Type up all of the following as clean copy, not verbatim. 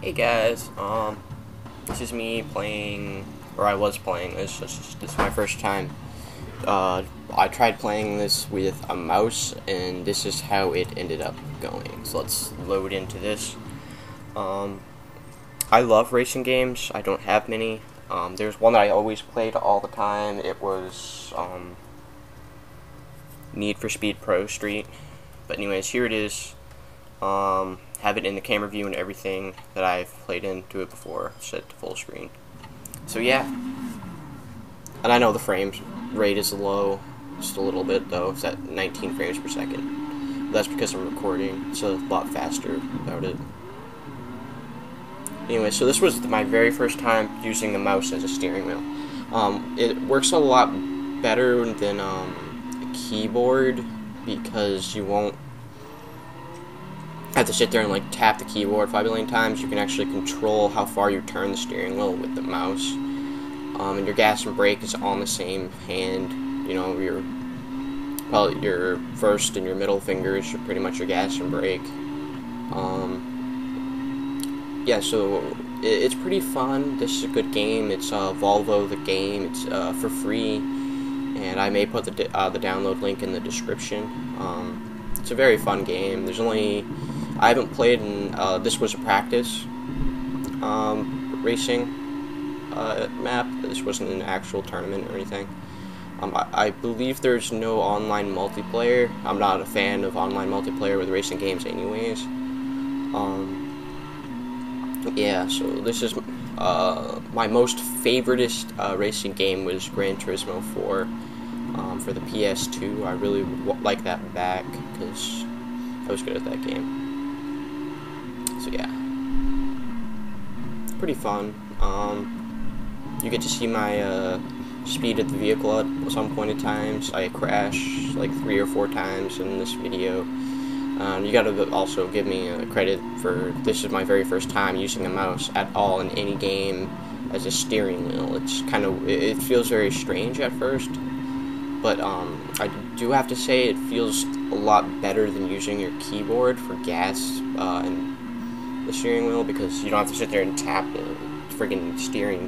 Hey guys, this is me playing, or I was playing this. This is my first time. I tried playing this with a mouse, and this is how it ended up going. So let's load into this. I love racing games. I don't have many. There's one that I always played all the time. It was Need for Speed Pro Street. But anyways, here it is. Have it in the camera view and everything that I've played into it before, set to full screen. So yeah, and I know the frame rate is low, just a little bit though. It's at 19 frames per second. But that's because I'm recording. It's a lot faster without it. Anyway, so this was my very first time using the mouse as a steering wheel. It works a lot better than a keyboard because you won't have to sit there and like tap the keyboard 5 billion times. You can actually control how far you turn the steering wheel with the mouse. And your gas and brake is on the same hand. You know, your first and your middle fingers are pretty much your gas and brake. Yeah, so it's pretty fun. This is a good game. It's Volvo The Game. It's for free, and I may put the download link in the description. It's a very fun game. I haven't played in, this was a practice racing map. This wasn't an actual tournament or anything. I believe there's no online multiplayer. I'm not a fan of online multiplayer with racing games anyways. Yeah, so this is my most favoritist racing game was Gran Turismo 4 for the PS2. I really would like that back because I was good at that game. So yeah, pretty fun. You get to see my speed of the vehicle at some point in times. I crashed like 3 or 4 times in this video. You gotta also give me credit for this is my very first time using a mouse at all in any game as a steering wheel. It feels very strange at first, but I do have to say it feels a lot better than using your keyboard for gas and the steering wheel, because you don't have to sit there and tap the friggin' steering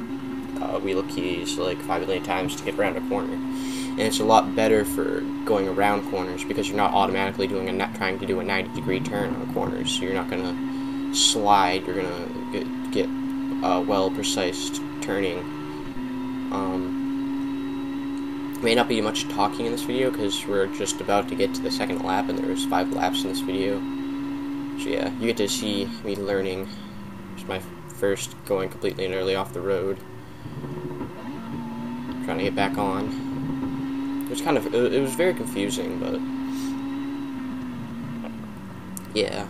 wheel keys like 5 billion times to get around a corner. And it's a lot better for going around corners because you're not automatically trying to do a 90-degree turn on corners. So you're not gonna slide. You're gonna get well precise turning. May not be much talking in this video because we're just about to get to the second lap, and there's 5 laps in this video. So yeah, you get to see me learning. It's my first going completely and utterly off the road. Trying to get back on. It was very confusing, but yeah,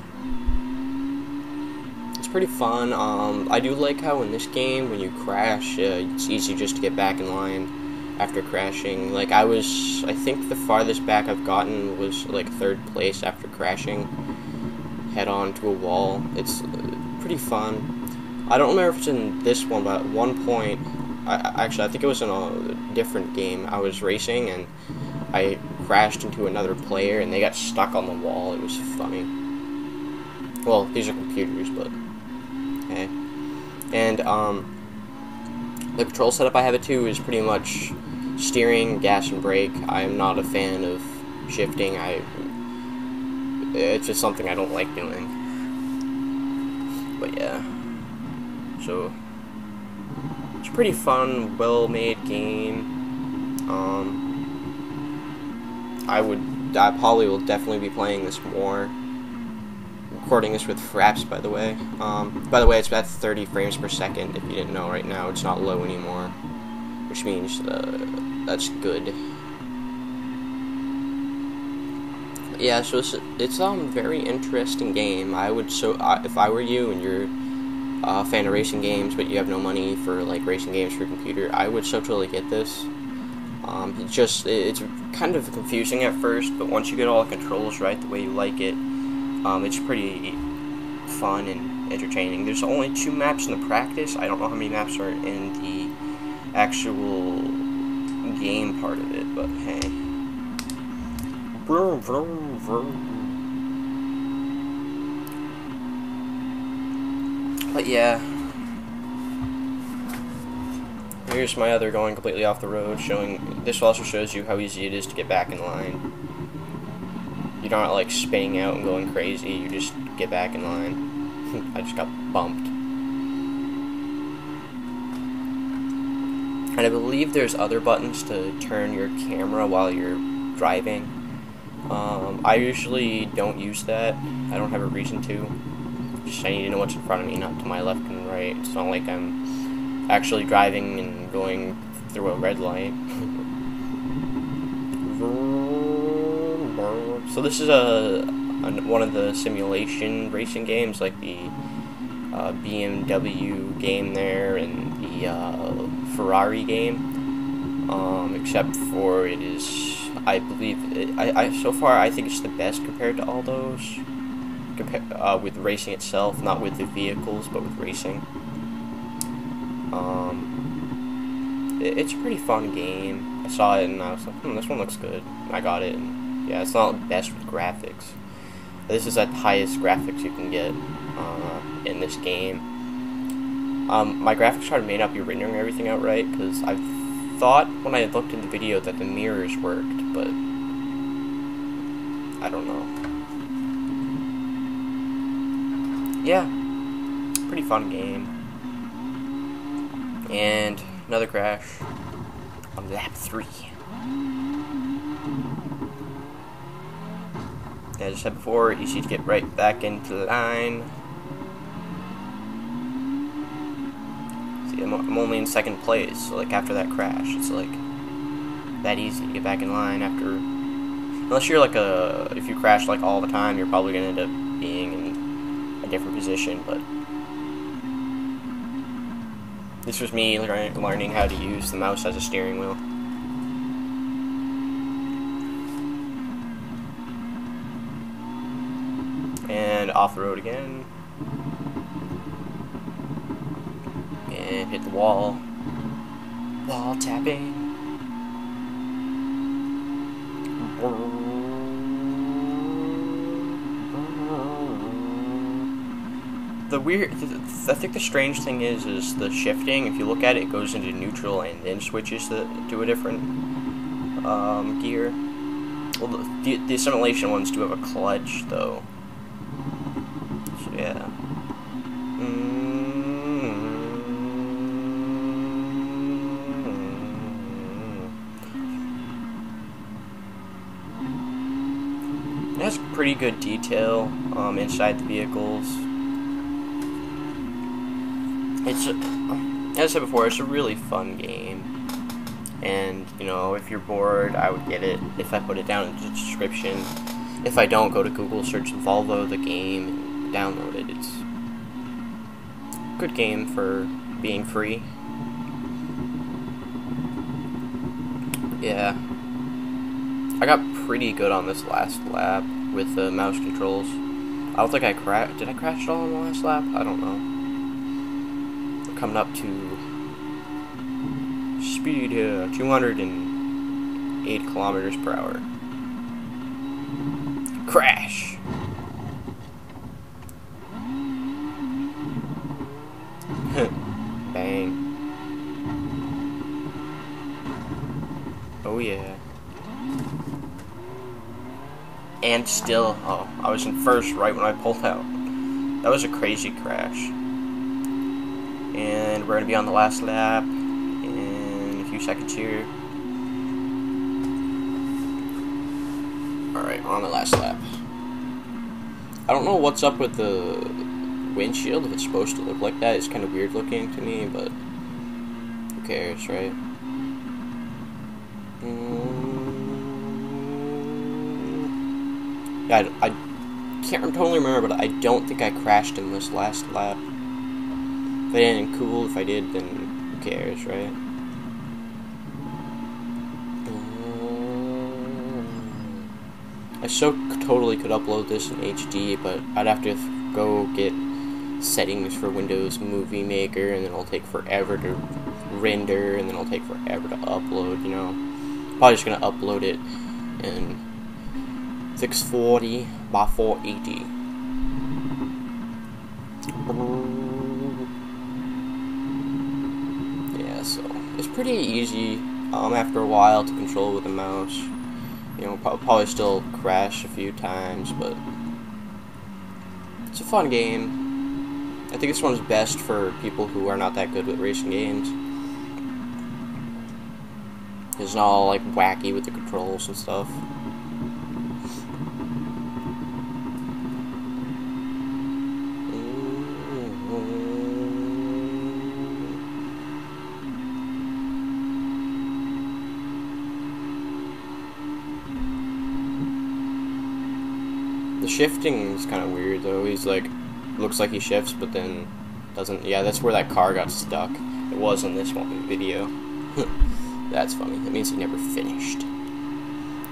it's pretty fun. I do like how in this game when you crash, it's easy just to get back in line after crashing. Like I think the farthest back I've gotten was like 3rd place after crashing head on to a wall. It's pretty fun. I don't remember if it's in this one, but at one point, I think it was in a different game. I was racing and I crashed into another player and they got stuck on the wall. It was funny. Well, these are computers, but okay. And the control setup I have it to is pretty much steering, gas, and brake. I am not a fan of shifting. It's just something I don't like doing. But yeah, so it's a pretty fun, well-made game. I probably will definitely be playing this more. Recording this with fraps, by the way. By the way, it's at 30 frames per second. If you didn't know, right now it's not low anymore, which means that's good. Yeah, so it's very interesting game. If I were you and you're a fan of racing games, but you have no money for like racing games for a computer, I would so totally get this. It's kind of confusing at first, but once you get all the controls right the way you like it, it's pretty fun and entertaining. There's only 2 maps in the practice. I don't know how many maps are in the actual game part of it, but hey. Vroom, vroom, vroom. But yeah, here's my other going completely off the road, showing, this also shows you how easy it is to get back in line. You're not like spinning out and going crazy, you just get back in line. I just got bumped. And I believe there's other buttons to turn your camera while you're driving. I usually don't use that. I don't have a reason to. Just I need to know what's in front of me, not to my left and right. It's not like I'm actually driving and going through a red light. So this is one of the simulation racing games, like the BMW game there and the Ferrari game. Except for it is, I believe, so far I think it's the best compared to all those. With racing itself, not with the vehicles, but with racing. It's a pretty fun game. I saw it and I was like, this one looks good. And I got it. And yeah, it's not the best with graphics. This is at the highest graphics you can get in this game. My graphics card may not be rendering everything out right, because I thought when I looked in the video that the mirrors worked, but I don't know. Yeah, pretty fun game. And another crash on lap 3. As I said before, easy to get right back into the line. See, I'm only in second place, so like after that crash, it's like that easy to get back in line after. Unless you're like if you crash like all the time, you're probably gonna end up being in a different position, but this was me learning how to use the mouse as a steering wheel. And off the road again. And hit the wall. Wall tapping. I think the strange thing is the shifting. If you look at it, it goes into neutral and then switches to a different gear. Well, the simulation ones do have a clutch, though. So, yeah. It has pretty good detail inside the vehicles. It's, as I said before, it's a really fun game, and, you know, if you're bored, I would get it if I put it down in the description. If I don't, go to Google, search Volvo The Game, and download it. It's a good game for being free. Yeah. I got pretty good on this last lap with the mouse controls. I don't think I crashed. Did I crash at all on the last lap? I don't know. Coming up to speed here, 208 kilometers per hour. Crash! Bang. Oh yeah. And still, oh, I was in first right when I pulled out. That was a crazy crash. And we're going to be on the last lap in a few seconds here. Alright, we're on the last lap. I don't know what's up with the windshield, if it's supposed to look like that. It's kind of weird looking to me, but who cares, right? Yeah, I can't totally remember, but I don't think I crashed in this last lap. If I didn't, cool. If I did, then who cares, right? I so totally could upload this in HD, but I'd have to go get settings for Windows Movie Maker, and then it'll take forever to render, and then it'll take forever to upload, you know. Probably just gonna upload it in 640 by 480. Yeah, so it's pretty easy after a while to control with the mouse. You know, probably still crash a few times, but it's a fun game. I think this one's best for people who are not that good with racing games. It's not all like wacky with the controls and stuff. The shifting is kind of weird though. He's like, looks like he shifts, but then doesn't. Yeah, that's where that car got stuck. It was in this one video. That's funny. That means he never finished.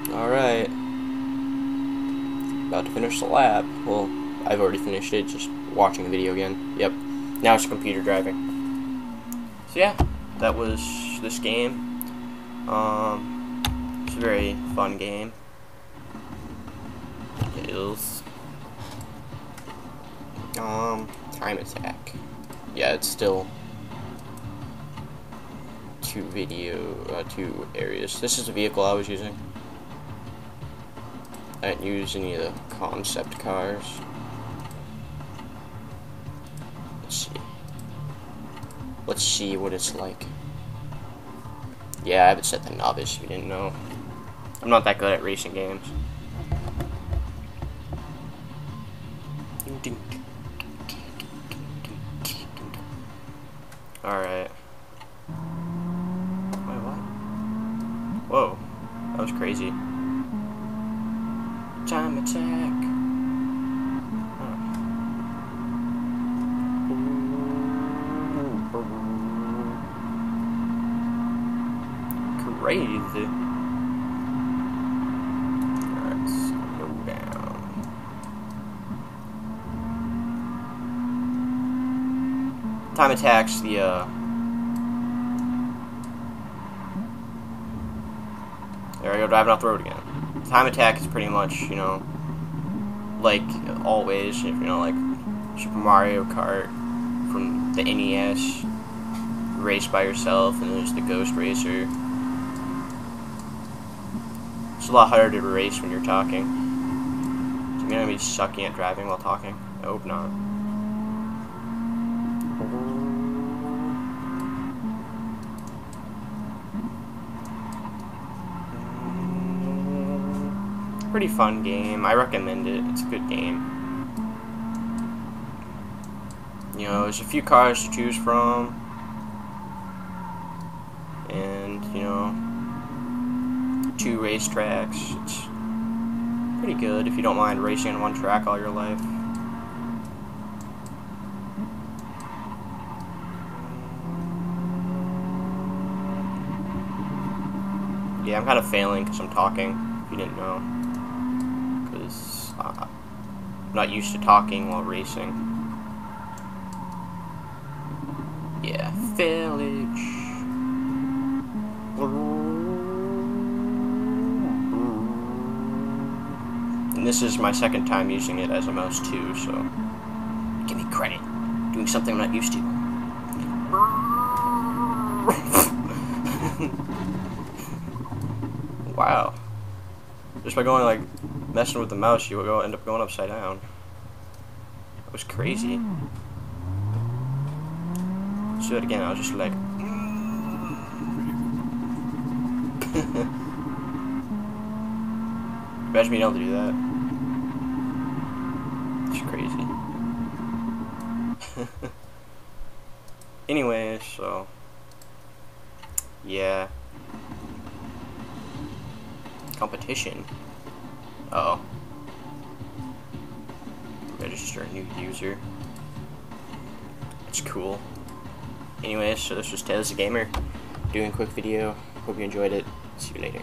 Alright. About to finish the lap. Well, I've already finished it, just watching the video again. Yep. Now it's computer driving. So yeah, that was this game. It's a very fun game. It is. Time attack. Yeah, it's still two areas. This is the vehicle I was using. I didn't use any of the concept cars. Let's see what it's like. Yeah, I haven't set the novice if you didn't know. I'm not that good at racing games. Alright. Wait, what? Whoa. That was crazy. Time attack. Crazy. Alright, slow down. Time attacks the there I go, driving off the road again. Time attack is pretty much, you know, like always, if you know, like Super Mario Kart from the NES, race by yourself, and there's the Ghost Racer. It's a lot harder to race when you're talking. So you're gonna be sucking at driving while talking? I hope not. Pretty fun game. I recommend it. It's a good game. You know, there's a few cars to choose from, and you know, 2 racetracks. It's pretty good if you don't mind racing on one track all your life. Yeah, I'm kind of failing because I'm talking, if you didn't know. Because I'm not used to talking while racing. Yeah, failage. And this is my second time using it as a mouse too, so give me credit. Doing something I'm not used to. Wow. Just by going like messing with the mouse, you will end up going upside down. That was crazy. Let's do it again. I was just like. Imagine being able to do that. It's crazy. Anyway, so yeah. Competition. Uh-oh. Register a new user. That's cool. Anyways, so this was Tails the Gamer doing a quick video. Hope you enjoyed it. See you later.